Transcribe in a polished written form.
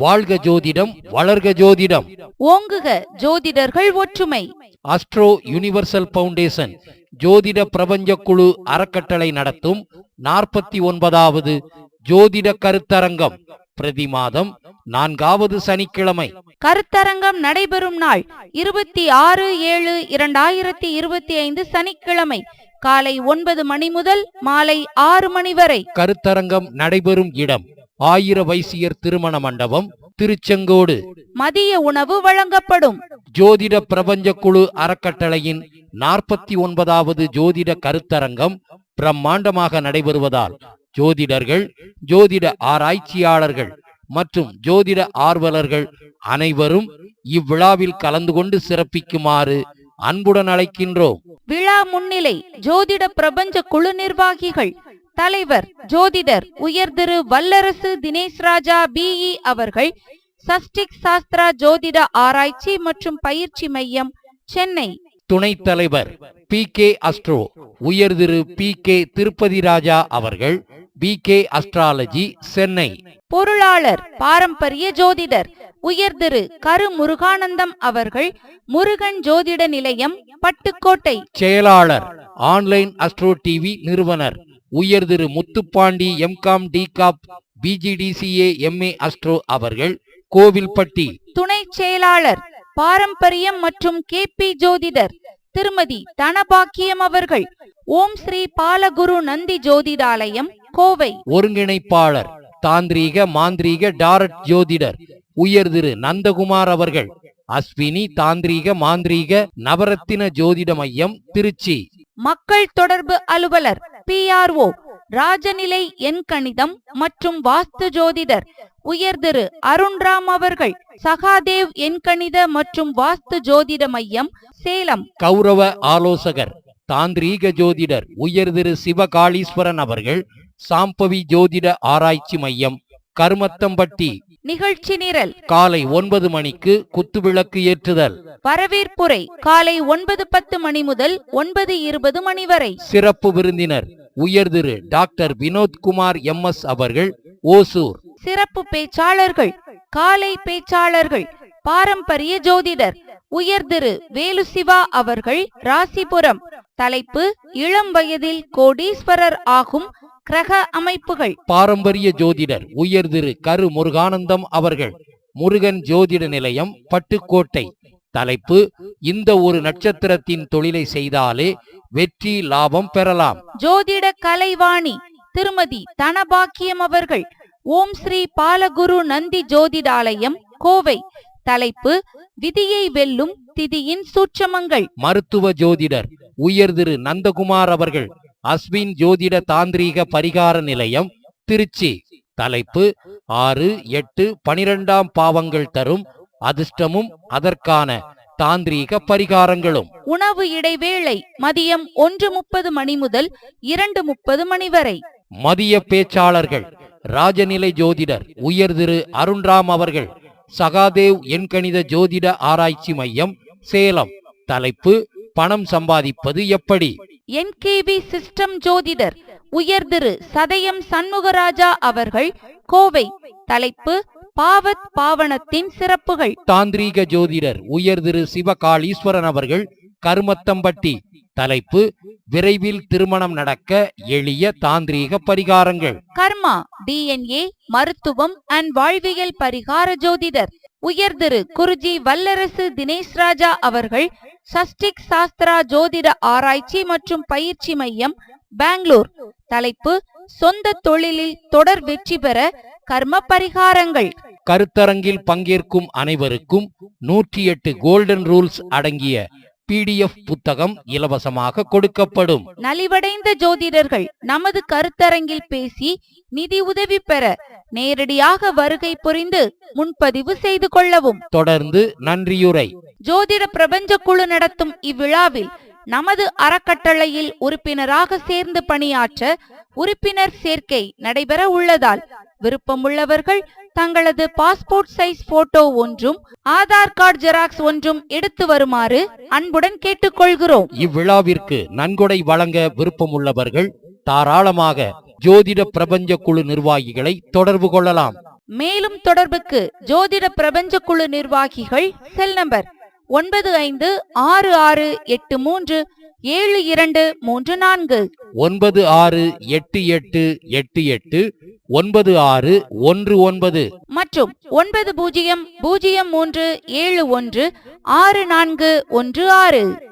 வாழ்க ஜோதிடம், வளர்க ஜோதிடம், ஓங்குக ஜோதிடர்கள் ஒற்றுமை. அஸ்ட்ரோ யுனிவர்சல் பவுண்டேஷன் ஜோதிட பிரபஞ்ச குழு அறக்கட்டளை நடத்தும் 49வது ஜோதிட கருத்தரங்கம் பிரதி மாதம் 4வது சனிக்கிழமை. கருத்தரங்கம் நடைபெறும் நாள் 26/7/2025 சனிக்கிழமை காலை 9 மணி முதல் மாலை 6 மணி வரை. கருத்தரங்கம் நடைபெறும் இடம் 1000 வைசியர் திருமண மண்டபம், திருச்செங்கோடு. மதிய உணவு வழங்கப்படும். ஜோதிட பிரபஞ்ச குழு அறக்கட்டளையின் 49வது ஜோதிட கருத்தரங்கம் பிரம்மாண்டமாக நடைபெறுவதால் ஜோதிடர்கள், ஜோதிட ஆராய்ச்சியாளர்கள் மற்றும் ஜோதிட ஆர்வலர்கள் அனைவரும் இவ்விழாவில் கலந்து கொண்டு சிறப்பிக்குமாறு அன்புடன் அழைக்கின்றோம். விழா முன்னிலை ஜோதிட பிரபஞ்ச குழு நிர்வாகிகள். தலைவர் ஜோதிடர் உயர் திரு வல்லரசு தினேஷ் ராஜா பிஇ அவர்கள், சஷ்டிக் சாஸ்திரா ஜோதிட ஆராய்ச்சி மற்றும் பயிற்சி மையம், சென்னை. துணைத் தலைவர் PK அஸ்ட்ரோ உயர் திரு PK திருப்பதி ராஜா அவர்கள், BK அஸ்ட்ராலஜி, சென்னை. பொருளாளர் பாரம்பரிய ஜோதிடர் உயர் திரு கரு முருகானந்தம் அவர்கள், முருகன் ஜோதிட நிலையம், பட்டுக்கோட்டை. செயலாளர் ஆன்லைன் அஸ்ட்ரோ டிவி நிறுவனர் உயர் Thiru Muthupandi MCom DCOP BGDCA MA Astro அவர்கள், கோவில்பட்டி. துணை செயலாளர் பாரம்பரியம் மற்றும் KP ஜோதிடர் திருமதி தனபாக்கியம் அவர்கள், ஓம் ஸ்ரீ பாலகுரு நந்தி ஜோதிடாலயம், கோவை. ஒருங்கிணைப்பாளர் தாந்திரீக மாந்திரீக டாரட் ஜோதிடர் உயர் திரு நந்தகுமார் அவர்கள், அஸ்வினி தாந்திரீக மாந்திரீக நவரத்தின ஜோதிட மையம், திருச்சி. மக்கள் தொடர்பு அலுவலர் PRO ராஜநிலை எண்கணிதம் மற்றும் வாஸ்து ஜோதிடர் உயர் திரு அருண்ராம் அவர்கள், சகாதேவ் எண்கணித மற்றும் வாஸ்து ஜோதிட மையம், சேலம். கௌரவ ஆலோசகர் தாந்திரீக ஜோதிடர் உயர் திரு சிவகாளீஸ்வரன் அவர்கள், சாம்பவி ஜோதிட ஆராய்ச்சி மையம், கருமத்தம்பட்டி. நிகழ்ச்சி நிரல் காலை 9 மணிக்கு குத்துவிளக்கு ஏற்றுதல். வரவேற்புரை காலை 9:10 மணி முதல் 9:20 மணி வரை. சிறப்பு விருந்தினர் உயர் திரு டாக்டர் வினோத்குமார் MS அவர்கள், ஓசூர். சிறப்பு பேச்சாளர்கள் காலை பேச்சாளர்கள் பாரம்பரிய ஜோதிடர் உயர் திரு வேலுசிவா அவர்கள், ராசிபுரம். தலைப்பு இளம் வயதில் கோடீஸ்வரர் ஆகும் கிரக அமைப்புகள். பாரம்பரிய ஜோதிடர் உயர் திரு கரு முருகானந்தம் அவர்கள், முருகன் ஜோதிட நிலையம், பட்டுக்கோட்டை. தலைப்பு இந்த ஒரு நட்சத்திரத்தின் தொழிலை செய்தாலே வெற்றி லாபம் பெறலாம். ஜோதிட கலைவாணி திருமதி தனபாக்கியம் அவர்கள், ஓம் ஸ்ரீ பாலகுரு நந்தி ஜோதிடாலயம், கோவை. தலைப்பு விதியை வெல்லும் திதியின் சூட்சமங்கள். மருத்துவ ஜோதிடர் உயர் திரு நந்தகுமார் அவர்கள், அஸ்வின் ஜோதிட தாந்திரீக பரிகார நிலையம், திருச்சி. தலைப்பு 6, 8, 12ஆம் பாவங்கள் தரும் அதிர்ஷ்டமும் அதற்கான தாந்திரீக பரிகாரங்களும். உணவு இடைவேளை மதியம் 1:30 மணி முதல் 2:30 மணி வரை. மதிய பேச்சாளர்கள் ராஜநிலை ஜோதிடர் உயர் திரு அருண்ராம் அவர்கள், சகாதேவ் எண்கணித ஜோதிட ஆராய்ச்சி மையம், சேலம். தலைப்பு பணம் சம்பாதிப்பது எப்படி. NKB சிஸ்டம் ஜோதிடர் உயர் திரு சதயம் சண்முகராஜா அவர்கள், கோவை. தலைப்பு பாவத் பாவனத்தின் சிறப்புகள். தாந்திரீக ஜோதிடர் உயர் திரு சிவகாளீஸ்வரன் அவர்கள், கருமத்தம்பட்டி. தலைப்பு விரைவில் திருமணம் நடக்க எளிய தாந்திரீக பரிகாரங்கள். கர்மா DNA மருத்துவம் அண்ட் வாழ்வியல் பரிகார ஜோதிடர் உயர் திரு குருஜி வல்லரசு தினேஷ் ராஜா அவர்கள், சஷ்டிக் சாஸ்திரா ஜோதிட ஆராய்ச்சி மற்றும் பயிற்சி மையம், பெங்களூர். தலைப்பு சொந்த தொழிலில் தொடர் வெற்றி பெற கர்ம பரிகாரங்கள். கருத்தரங்கில் பங்கேற்கும் அனைவருக்கும் 108 கோல்டன் ரூல்ஸ் அடங்கிய PDF புத்தகம் இலவசமாக கொடுக்கப்படும். நலிவடைந்த ஜோதிடர்கள் நமது கருத்தரங்கில் பேசி நிதி உதவி பெற நேரடியாக வருகை புரிந்து முன்பதிவு செய்து கொள்ளவும். தொடர்ந்து நன்றியுரை. ஜோதிட பிரபஞ்ச குழு நடத்தும் இவ்விழாவில் நமது அறக்கட்டளையில் உறுப்பினராக சேர்ந்து பணியாற்ற உறுப்பினர் சேர்க்கை நடைபெற உள்ளதால் விருப்பமுள்ளவர்கள் தங்களது பாஸ்போர்ட் சைஸ் போட்டோ ஒன்றும் ஆதார் கார்டு ஜெராக்ஸ் ஒன்றும் எடுத்து வருமாறு அன்புடன் கேட்டுக்கொள்கிறோம். இவ்விழாவிற்கு நன்கொடை வழங்க விருப்பமுள்ளவர்கள் தாராளமாக ஜோதிட பிரபஞ்ச குழு நிர்வாகிகளை தொடர்பு கொள்ளலாம். மேலும் தொடர்புக்கு ஜோதிட பிரபஞ்ச குழு நிர்வாகிகள் செல் நம்பர் 9566837234 9688889619 மற்றும் 9003716416